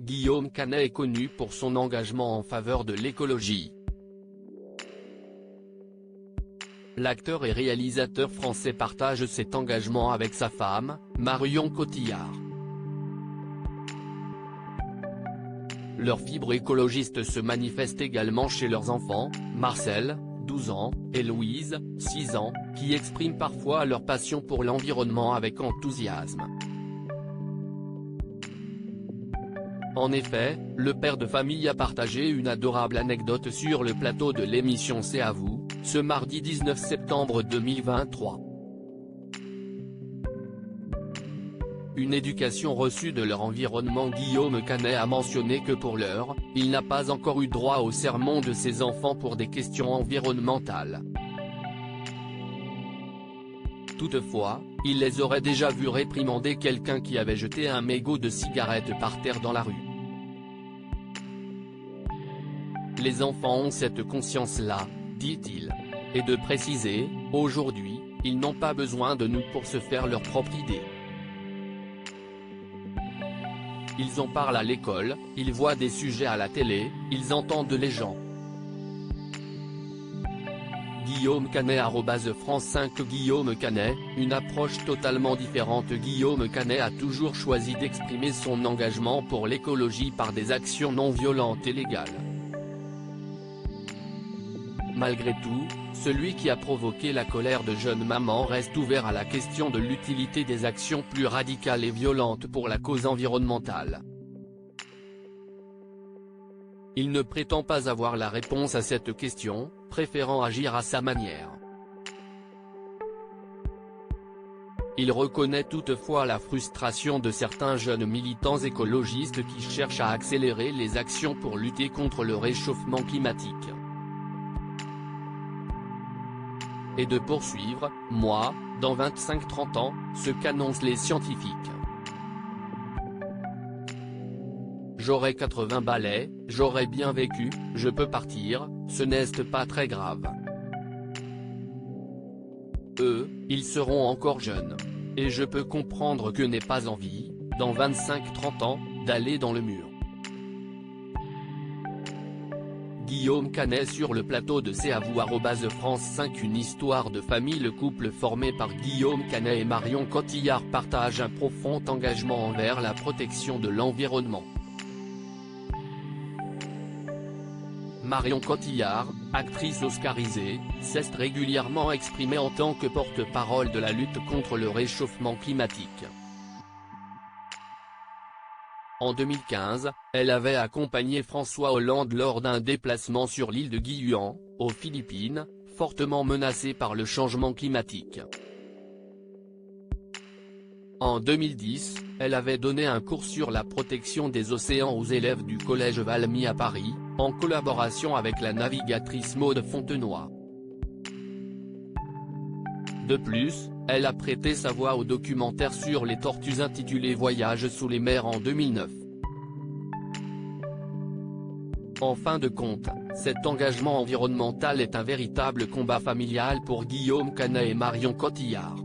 Guillaume Canet est connu pour son engagement en faveur de l'écologie. L'acteur et réalisateur français partage cet engagement avec sa femme, Marion Cotillard. Leur fibre écologiste se manifeste également chez leurs enfants, Marcel, 12 ans, et Louise, 6 ans, qui expriment parfois leur passion pour l'environnement avec enthousiasme. En effet, le père de famille a partagé une adorable anecdote sur le plateau de l'émission C'est à vous, ce mardi 19 septembre 2023. Une éducation reçue de leur environnement. Guillaume Canet a mentionné que pour l'heure, il n'a pas encore eu droit au sermon de ses enfants pour des questions environnementales. Toutefois, il les aurait déjà vus réprimander quelqu'un qui avait jeté un mégot de cigarette par terre dans la rue. Les enfants ont cette conscience-là, dit-il. Et de préciser, aujourd'hui, ils n'ont pas besoin de nous pour se faire leur propre idée. Ils en parlent à l'école, ils voient des sujets à la télé, ils entendent les gens. Guillaume Canet @France 5 Guillaume Canet, une approche totalement différente. Guillaume Canet a toujours choisi d'exprimer son engagement pour l'écologie par des actions non violentes et légales. Malgré tout, celui qui a provoqué la colère de jeunes mamans reste ouvert à la question de l'utilité des actions plus radicales et violentes pour la cause environnementale. Il ne prétend pas avoir la réponse à cette question, préférant agir à sa manière. Il reconnaît toutefois la frustration de certains jeunes militants écologistes qui cherchent à accélérer les actions pour lutter contre le réchauffement climatique. Et de poursuivre, moi, dans 25-30 ans, ce qu'annoncent les scientifiques. J'aurai 80 balais, j'aurai bien vécu, je peux partir, ce n'est pas très grave. Eux, ils seront encore jeunes. Et je peux comprendre que n'aient pas envie, dans 25-30 ans, d'aller dans le mur. Guillaume Canet sur le plateau de C'est à vous @France 5 Une histoire de famille. Le couple formé par Guillaume Canet et Marion Cotillard partage un profond engagement envers la protection de l'environnement. Marion Cotillard, actrice oscarisée, s'est régulièrement exprimée en tant que porte-parole de la lutte contre le réchauffement climatique. En 2015, elle avait accompagné François Hollande lors d'un déplacement sur l'île de Guiuan, aux Philippines, fortement menacée par le changement climatique. En 2010, elle avait donné un cours sur la protection des océans aux élèves du collège Valmy à Paris, en collaboration avec la navigatrice Maude Fontenoy. De plus, elle a prêté sa voix au documentaire sur les tortues intitulé Voyage sous les mers en 2009. En fin de compte, cet engagement environnemental est un véritable combat familial pour Guillaume Canet et Marion Cotillard.